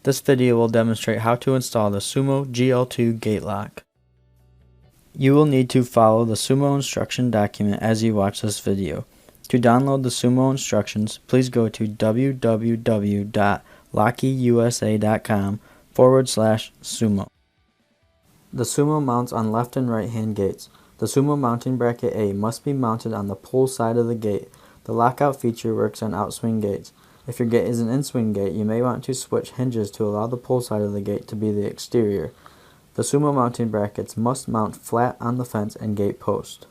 This video will demonstrate how to install the Sumo GL2 gate lock. You will need to follow the Sumo instruction document as you watch this video. To download the Sumo instructions, please go to www.LockeyUSA.com/Sumo. The Sumo mounts on left and right hand gates. The Sumo mounting bracket A must be mounted on the pull side of the gate. The lockout feature works on outswing gates. If your gate is an in-swing gate, you may want to switch hinges to allow the pull side of the gate to be the exterior. The Sumo mounting brackets must mount flat on the fence and gate post.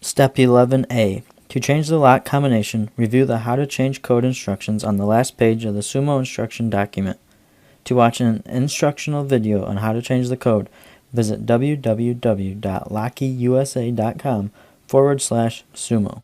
Step 11A. To change the lock combination, review the How to Change Code instructions on the last page of the Sumo instruction document. To watch an instructional video on how to change the code, visit www.LockeyUSA.com/Sumo.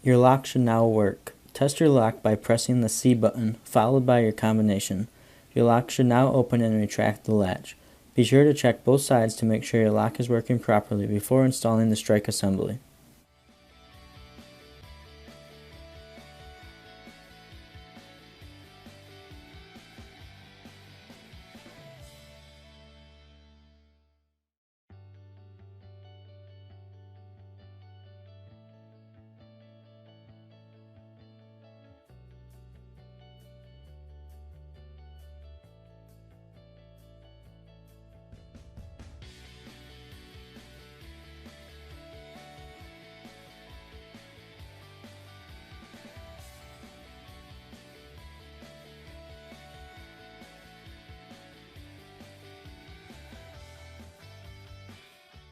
Your lock should now work. Test your lock by pressing the C button, followed by your combination. Your lock should now open and retract the latch. Be sure to check both sides to make sure your lock is working properly before installing the strike assembly.